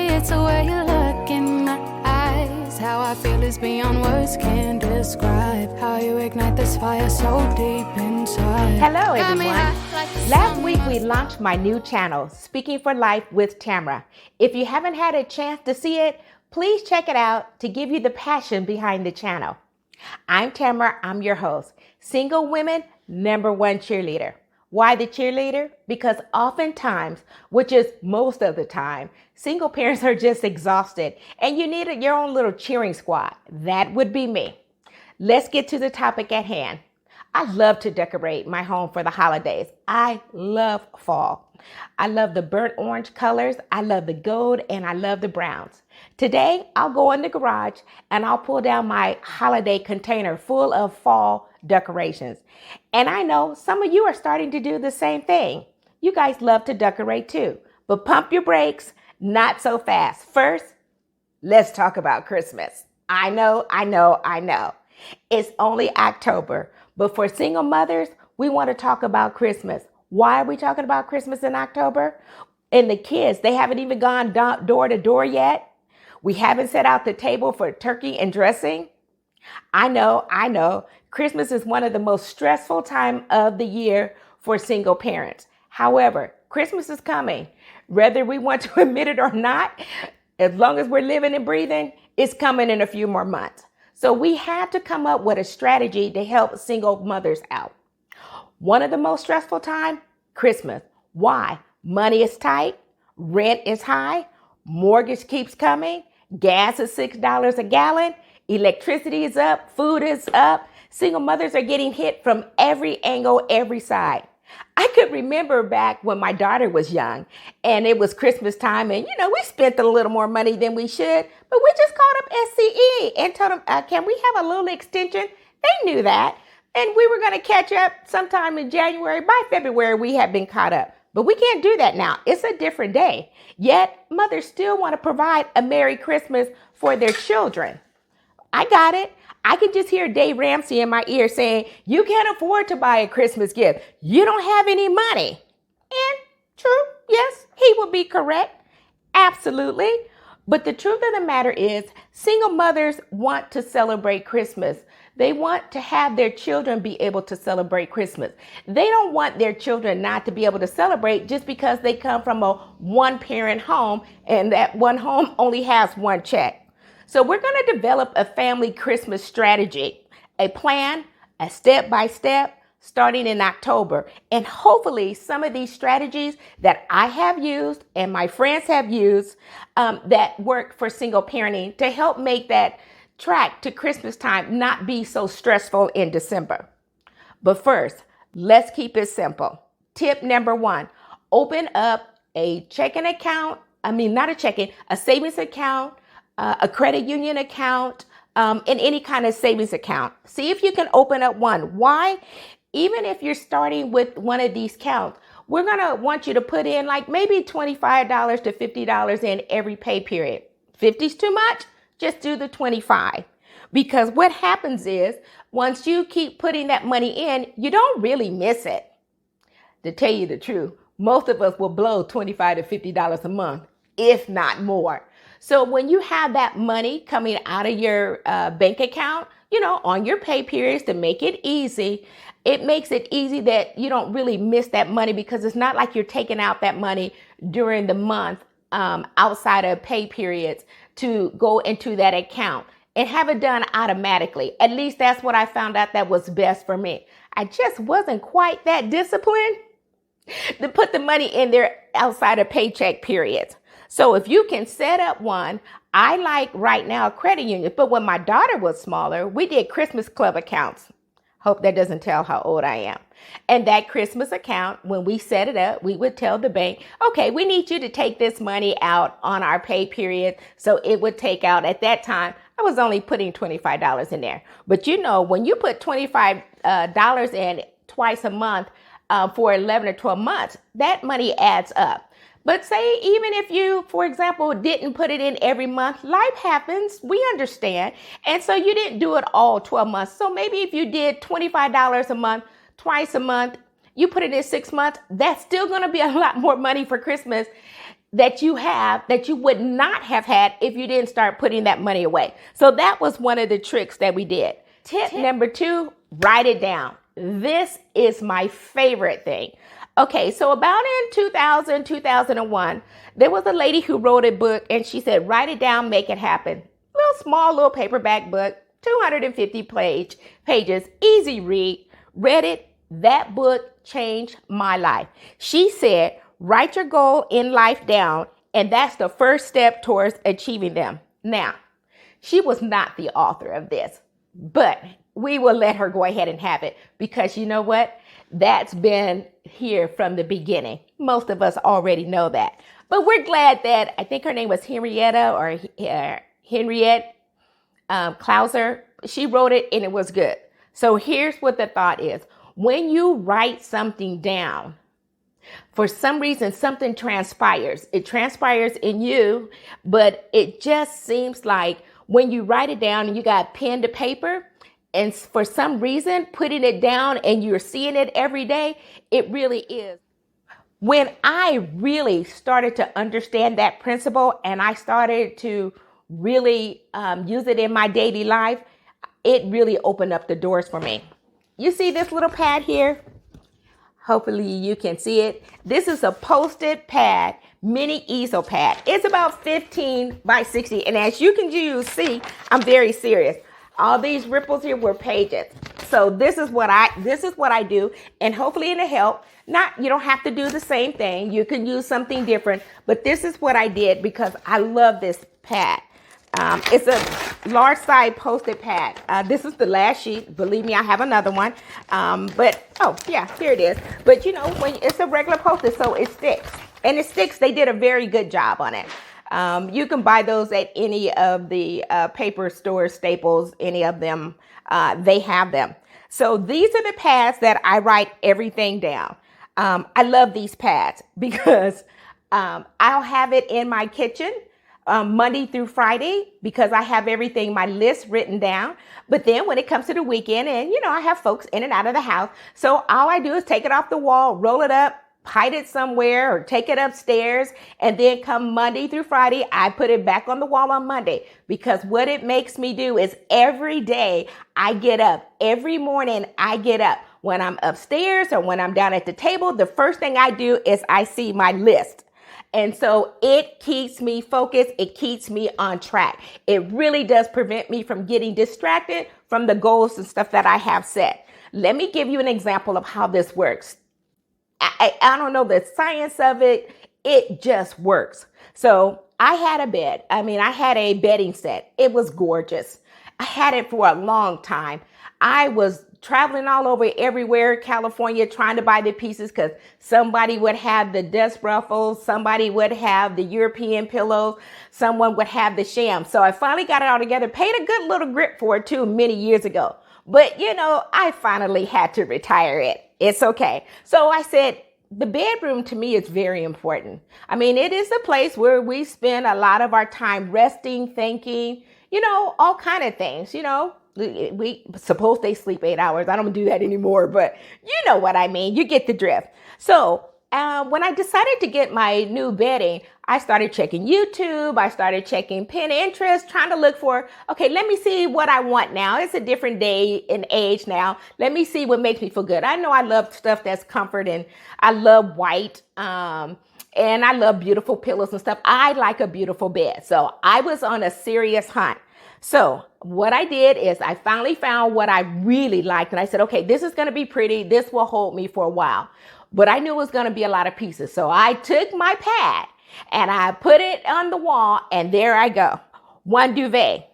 it's the way you look in my eyes. How I feel is beyond words can describe. How you ignite this fire so deep inside. Hello everyone. Last week we launched my new channel, Speaking for Life with Tamara. If you haven't had a chance to see it, please check it out to give you the passion behind the channel. I'm Tamara, I'm your host, single women, #1 cheerleader. Why the cheerleader? Because oftentimes, which is most of the time, single parents are just exhausted and you need your own little cheering squad. That would be me. Let's get to the topic at hand. I love to decorate my home for the holidays. I love fall. I love the burnt orange colors. I love the gold and I love the browns. Today, I'll go in the garage and I'll pull down my holiday container full of fall decorations. And I know some of you are starting to do the same thing. You guys love to decorate too, but pump your brakes, not so fast. First, let's talk about Christmas. I know. It's only October, but for single mothers, we want to talk about Christmas. Why are we talking about Christmas in October? And the kids, they haven't even gone door to door yet. We haven't set out the table for turkey and dressing. I know. Christmas is one of the most stressful time of the year for single parents. However, Christmas is coming. Whether we want to admit it or not, as long as we're living and breathing, it's coming in a few more months. So we have to come up with a strategy to help single mothers out. One of the most stressful time, Christmas. Why? Money is tight, rent is high, mortgage keeps coming, gas is $6 a gallon, electricity is up, food is up. Single mothers are getting hit from every angle, every side. I could remember back when my daughter was young and it was Christmas time and, we spent a little more money than we should, but we just called up SCE and told them, can we have a little extension? They knew that. And we were going to catch up sometime in January. By February, we had been caught up. But we can't do that now. It's a different day. Yet, mothers still want to provide a Merry Christmas for their children. I got it. I can just hear Dave Ramsey in my ear saying, you can't afford to buy a Christmas gift. You don't have any money. And true, yes, he would be correct. Absolutely. But the truth of the matter is, single mothers want to celebrate Christmas. They want to have their children be able to celebrate Christmas. They don't want their children not to be able to celebrate just because they come from a one-parent home and that one home only has one check. So we're going to develop a family Christmas strategy, a plan, a step-by-step, starting in October. And hopefully some of these strategies that I have used and my friends have used that work for single parenting to help make that track to Christmas time not be so stressful in December. But first, let's keep it simple. Tip number 1, open up a checking account. A savings account, a credit union account, and any kind of savings account. See if you can open up one. Why? Even if you're starting with one of these accounts, we're going to want you to put in like maybe $25 to $50 in every pay period. 50's too much? Just do the 25. Because what happens is once you keep putting that money in, you don't really miss it. To tell you the truth, most of us will blow $25 to $50 a month, if not more. So when you have that money coming out of your bank account, on your pay periods to make it easy, it makes it easy that you don't really miss that money because it's not like you're taking out that money during the month outside of pay periods to go into that account and have it done automatically. At least that's what I found out that was best for me. I just wasn't quite that disciplined to put the money in there outside of paycheck periods. So if you can set up one, I like right now credit union, but when my daughter was smaller, we did Christmas club accounts. Hope that doesn't tell how old I am. And that Christmas account, when we set it up, we would tell the bank, okay, we need you to take this money out on our pay period. So it would take out at that time, I was only putting $25 in there. But when you put $25 in twice a month for 11 or 12 months, that money adds up. But say even if you, for example, didn't put it in every month, life happens, we understand. And so you didn't do it all 12 months. So maybe if you did $25 a month, twice a month, you put it in 6 months, that's still going to be a lot more money for Christmas that you have that you would not have had if you didn't start putting that money away. So that was one of the tricks that we did. Tip number 2, write it down. This is my favorite thing. Okay, so about in 2000, 2001, there was a lady who wrote a book and she said, write it down, make it happen. Little paperback book, 250 pages, easy read. Read it. That book changed my life. She said, write your goal in life down, and that's the first step towards achieving them. Now, she was not the author of this, but we will let her go ahead and have it because you know what? That's been here from the beginning. Most of us already know that. But we're glad that, I think her name was Henriette or Henriette Klauser. She wrote it and it was good. So here's what the thought is. When you write something down, for some reason, something transpires. It transpires in you, but it just seems like when you write it down and you got pen to paper, and for some reason, putting it down and you're seeing it every day, it really is. When I really started to understand that principle and I started to really use it in my daily life, it really opened up the doors for me. You see this little pad here? Hopefully you can see it. This is a Post-it pad, mini easel pad. It's about 15 by 60. And as you can see, I'm very serious. All these ripples here were pages. So this is what I do. And hopefully it'll help. You don't have to do the same thing. You can use something different. But this is what I did because I love this pad. It's a large size Post-it pad. This is the last sheet. Believe me, I have another one. Here it is. But when it's a regular Post-it, so it sticks. And it sticks. They did a very good job on it. You can buy those at any of the paper stores, Staples, any of them. They have them. So these are the pads that I write everything down. I love these pads because I'll have it in my kitchen. Monday through Friday because I have everything, my list written down. But then when it comes to the weekend and, I have folks in and out of the house. So all I do is take it off the wall, roll it up, hide it somewhere or take it upstairs. And then come Monday through Friday, I put it back on the wall on Monday because what it makes me do is every day I get up, every morning I get up. When I'm upstairs or when I'm down at the table, the first thing I do is I see my list. And so it keeps me focused. It keeps me on track. It really does prevent me from getting distracted from the goals and stuff that I have set. Let me give you an example of how this works. I don't know the science of it. It just works. So I had a bed. I had a bedding set. It was gorgeous. I had it for a long time. I was traveling all over everywhere, California, trying to buy the pieces because somebody would have the dust ruffles, somebody would have the European pillows, someone would have the sham. So I finally got it all together, paid a good little grip for it too many years ago. But I finally had to retire it. It's okay. So I said, the bedroom to me is very important. It is a place where we spend a lot of our time resting, thinking, all kind of things, We suppose they sleep 8 hours. I don't do that anymore, but you know what I mean. You get the drift. So when I decided to get my new bedding, I started checking YouTube. I started checking Pinterest, trying to look for, okay, let me see what I want now. It's a different day and age now. Let me see what makes me feel good. I know I love stuff that's comfort and I love white. And I love beautiful pillows and stuff. I like a beautiful bed. So I was on a serious hunt. So what I did is I finally found what I really liked. And I said, okay, this is going to be pretty. This will hold me for a while. But I knew it was going to be a lot of pieces. So I took my pad and I put it on the wall. And there I go. 1 duvet,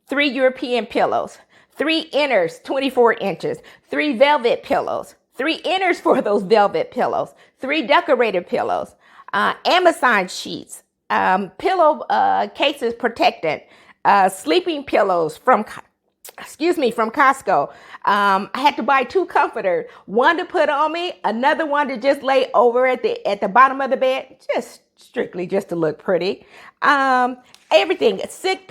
3 European pillows, 3 inners, 24 inches, 3 velvet pillows, 3 inners for those velvet pillows, 3 decorated pillows, Amazon sheets, pillow cases protected, sleeping pillows from Costco. I had to buy 2 comforters, one to put on me, another one to just lay over at the bottom of the bed, just strictly just to look pretty. Everything, silk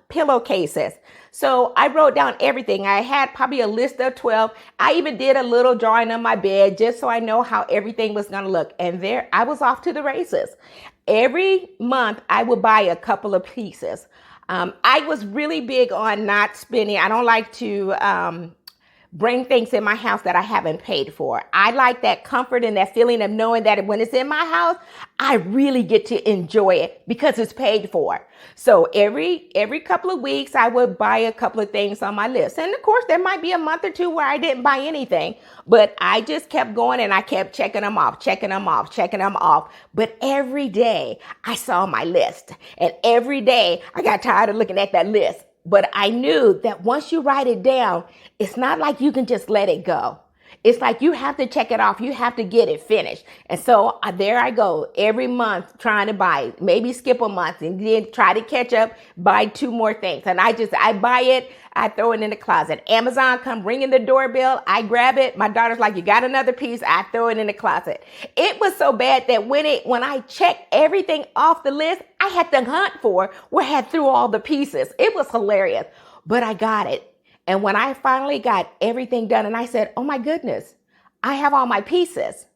pillowcases. So I wrote down everything. I had probably a list of 12. I even did a little drawing on my bed just so I know how everything was going to look. And there I was off to the races. Every month I would buy a couple of pieces. I was really big on not spending. I don't like to bring things in my house that I haven't paid for. I like that comfort and that feeling of knowing that when it's in my house, I really get to enjoy it because it's paid for. So every couple of weeks, I would buy a couple of things on my list. And of course, there might be a month or two where I didn't buy anything, but I just kept going and I kept checking them off. But every day I saw my list, and every day I got tired of looking at that list. But I knew that once you write it down, it's not like you can just let it go. It's like you have to check it off. You have to get it finished. And so there I go every month trying to buy, maybe skip a month and then try to catch up, buy 2 more things. And I buy it. I throw it in the closet. Amazon come ringing the doorbell. I grab it. My daughter's like, you got another piece? I throw it in the closet. It was so bad that when I checked everything off the list, I had to hunt for where I had threw all the pieces. It was hilarious, but I got it. And when I finally got everything done and I said, oh my goodness, I have all my pieces.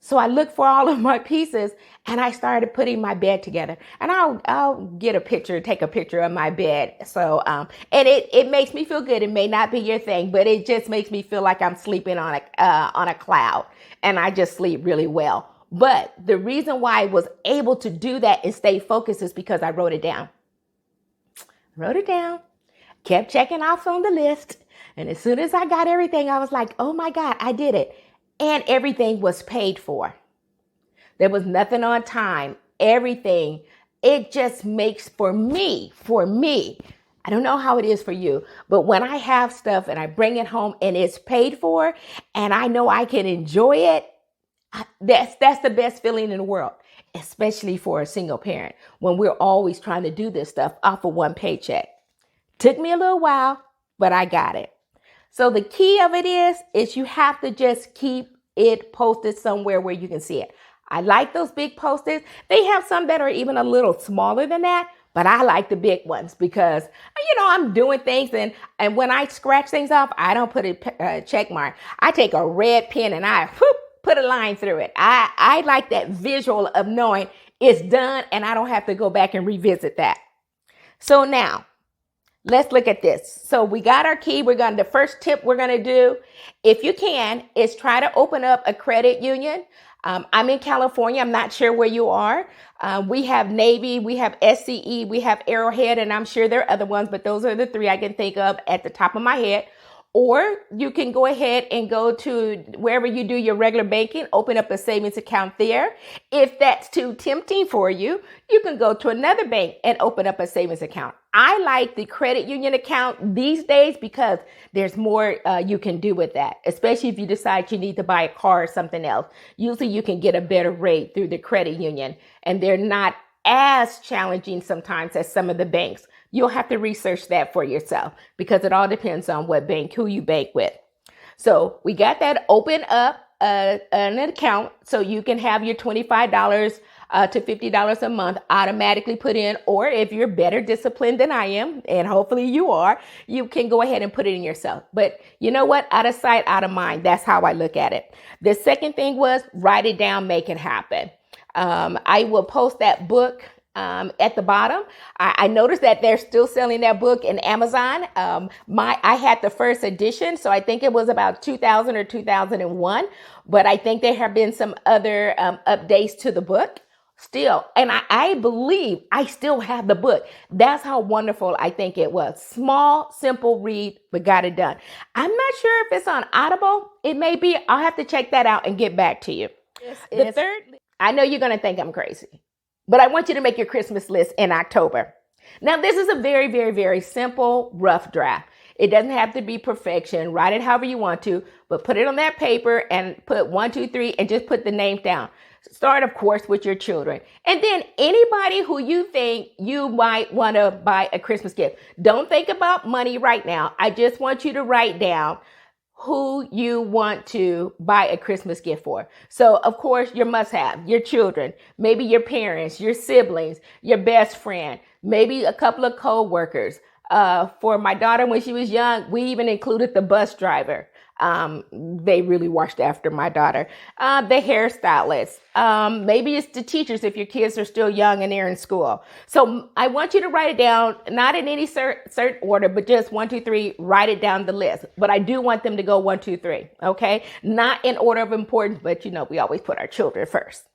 So I looked for all of my pieces and I started putting my bed together. And I'll take a picture of my bed. So, and it makes me feel good. It may not be your thing, but it just makes me feel like I'm sleeping on a cloud, and I just sleep really well. But the reason why I was able to do that and stay focused is because I wrote it down. Kept checking off on the list. And as soon as I got everything, I was like, oh my God, I did it. And everything was paid for. There was nothing on time. Everything. It just makes for me, I don't know how it is for you, but when I have stuff and I bring it home and it's paid for and I know I can enjoy it, that's the best feeling in the world, especially for a single parent when we're always trying to do this stuff off of one paycheck. Took me a little while, but I got it. So the key of it is you have to just keep it posted somewhere where you can see it. I like those big posters. They have some that are even a little smaller than that, but I like the big ones because, I'm doing things and when I scratch things off, I don't put a check mark. I take a red pen and I put a line through it. I like that visual of knowing it's done and I don't have to go back and revisit that. So now, let's look at this. So we got our key. The first tip we're going to do, if you can, is try to open up a credit union. I'm in California. I'm not sure where you are. We have Navy, we have SCE, we have Arrowhead, and I'm sure there are other ones, but those are the 3 I can think of at the top of my head. Or you can go ahead and go to wherever you do your regular banking, open up a savings account there. If that's too tempting for you, you can go to another bank and open up a savings account. I like the credit union account these days because there's more you can do with that, especially if you decide you need to buy a car or something else. Usually you can get a better rate through the credit union, and they're not as challenging sometimes as some of the banks. You'll have to research that for yourself because it all depends on who you bank with. So we got that. Open up an account so you can have your $25 to $50 a month automatically put in. Or if you're better disciplined than I am, and hopefully you are, you can go ahead and put it in yourself. But you know what? Out of sight, out of mind. That's how I look at it. The second thing was write it down, make it happen. I will post that book at the bottom. I noticed that they're still selling that book in Amazon. I had the first edition, so I think it was about 2000 or 2001, but I think there have been some other updates to the book still. And I believe I still have the book. That's how wonderful I think it was. Small, simple read, but got it done. I'm not sure if it's on Audible. It may be. I'll have to check that out and get back to you. The third, I know you're going to think I'm crazy, but I want you to make your Christmas list in October. Now, this is a very, very, very simple, rough draft. It doesn't have to be perfection. Write it however you want to, but put it on that paper and put 1, 2, 3, and just put the names down. Start, of course, with your children. And then anybody who you think you might want to buy a Christmas gift. Don't think about money right now. I just want you to write down who you want to buy a Christmas gift for. So, of course, your must-have, your children, maybe your parents, your siblings, your best friend, maybe a couple of co-workers. For my daughter, when she was young, we even included the bus driver. They really watched after my daughter. The hairstylist. Maybe it's the teachers if your kids are still young and they're in school. So I want you to write it down, not in any certain order, but just 1, 2, 3, write it down the list. But I do want them to go 1, 2, 3. Okay. Not in order of importance, but we always put our children first.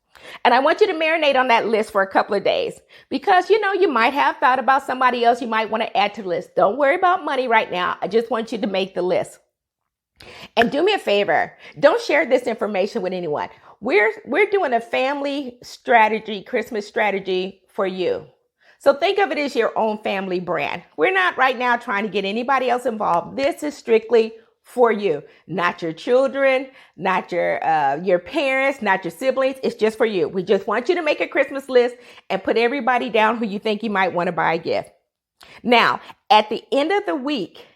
And I want you to marinate on that list for a couple of days because, you might have thought about somebody else you might want to add to the list. Don't worry about money right now. I just want you to make the list. And do me a favor. Don't share this information with anyone. We're doing a family strategy, Christmas strategy for you. So think of it as your own family brand. We're not right now trying to get anybody else involved. This is strictly for you, not your children, not your parents, not your siblings. It's just for you. We just want you to make a Christmas list and put everybody down who you think you might want to buy a gift. Now, at the end of the week,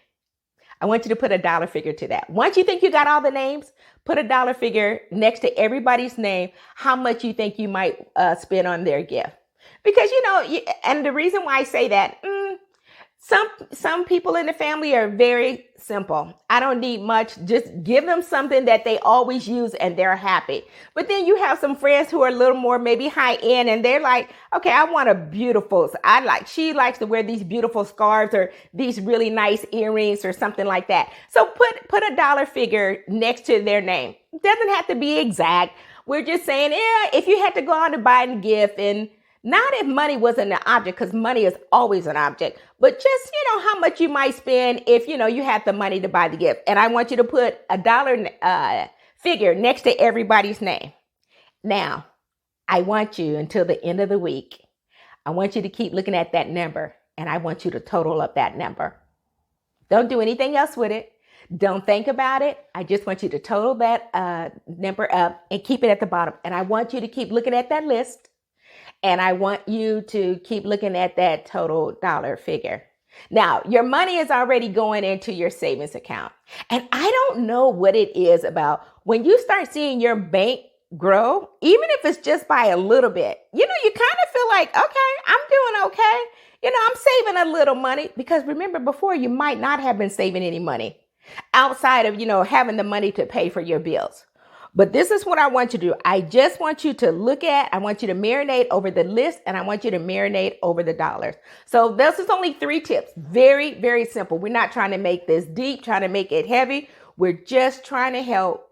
I want you to put a dollar figure to that. Once you think you got all the names, put a dollar figure next to everybody's name, how much you think you might spend on their gift. Because, and the reason why I say that, some people in the family are very simple. I don't need much. Just give them something that they always use and they're happy. But then you have some friends who are a little more maybe high end and they're like, okay, I want a beautiful, she likes to wear these beautiful scarves or these really nice earrings or something like that. So put a dollar figure next to their name. It doesn't have to be exact. We're just saying, if you had to go out and buy a gift, and not if money wasn't an object, because money is always an object, but just, how much you might spend if, you had the money to buy the gift. And I want you to put a dollar figure next to everybody's name. Now, I want you until the end of the week, I want you to keep looking at that number and I want you to total up that number. Don't do anything else with it. Don't think about it. I just want you to total that number up and keep it at the bottom. And I want you to keep looking at that list. And I want you to keep looking at that total dollar figure. Now, your money is already going into your savings account. And I don't know what it is about when you start seeing your bank grow, even if it's just by a little bit, you kind of feel like, okay, I'm doing okay. I'm saving a little money because remember before you might not have been saving any money outside of, having the money to pay for your bills. But this is what I want you to do. I just want you to I want you to marinate over the list and I want you to marinate over the dollars. So this is only 3 tips. Very, very simple. We're not trying to make this deep, trying to make it heavy. We're just trying to help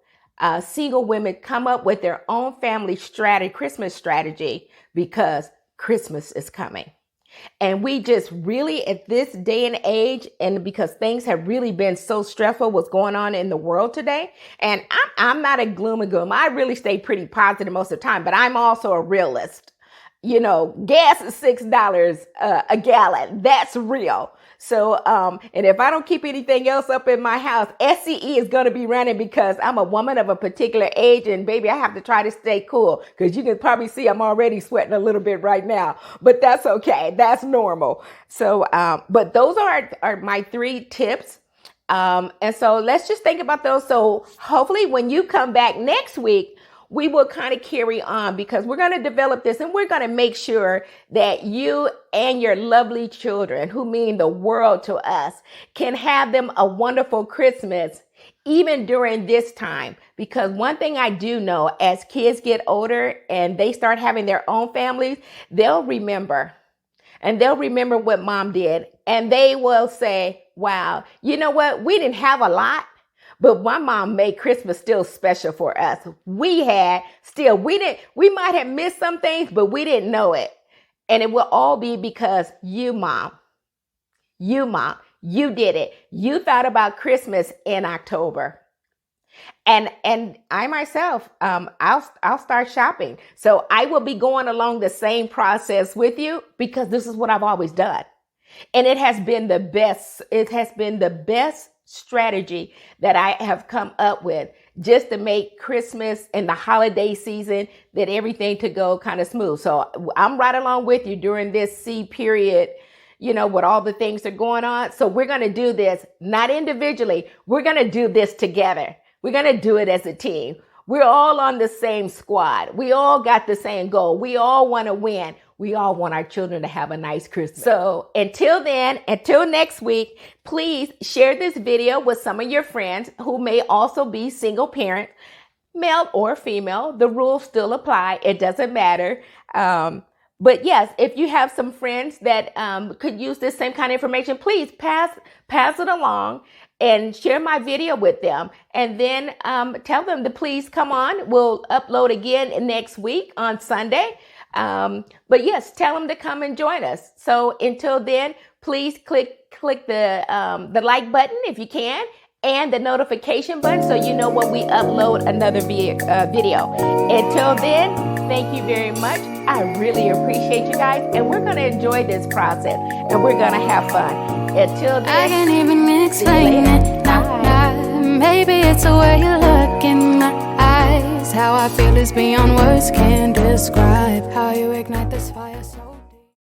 single women come up with their own family Christmas strategy because Christmas is coming. And we just really at this day and age, and because things have really been so stressful, what's going on in the world today. And I'm not a gloom and doom. I really stay pretty positive most of the time, but I'm also a realist. Gas is $6 a gallon. That's real. So, and if I don't keep anything else up in my house, SCE is going to be running because I'm a woman of a particular age and baby, I have to try to stay cool because you can probably see I'm already sweating a little bit right now, but that's okay. That's normal. So, but those are my 3 tips. And so let's just think about those. So hopefully when you come back next week, we will kind of carry on because we're going to develop this and we're going to make sure that you and your lovely children, who mean the world to us, can have them a wonderful Christmas even during this time. Because one thing I do know, as kids get older and they start having their own families, they'll remember. And they'll remember what mom did. And they will say, wow, you know what? We didn't have a lot. But my mom made Christmas still special for us. We might have missed some things, but we didn't know it. And it will all be because you, mom, you did it. You thought about Christmas in October. And I myself, I'll start shopping. So I will be going along the same process with you because this is what I've always done. And it has been the best. It has been the best strategy that I have come up with just to make Christmas and the holiday season, that everything to go kind of smooth. So I'm right along with you during this C period, with all the things that are going on. So we're going to do this not individually. We're going to do this together. We're going to do it as a team. We're all on the same squad. We all got the same goal. We all want to win. We all want our children to have a nice Christmas. So until then, until next week, please share this video with some of your friends who may also be single parents, male or female. The rules still apply. It doesn't matter. But yes, if you have some friends that could use this same kind of information, please pass it along and share my video with them. And then tell them to please come on. We'll upload again next week on Sunday. But yes, tell them to come and join us. So until then, please click the like button if you can, and the notification button so you know when we upload another video. Until then, thank you very much. I really appreciate you guys, and we're going to enjoy this process, and we're going to have fun. Until then, I can't even explain it. Maybe it's the way you look in my eyes. How I feel is beyond words can describe. How you ignite this fire so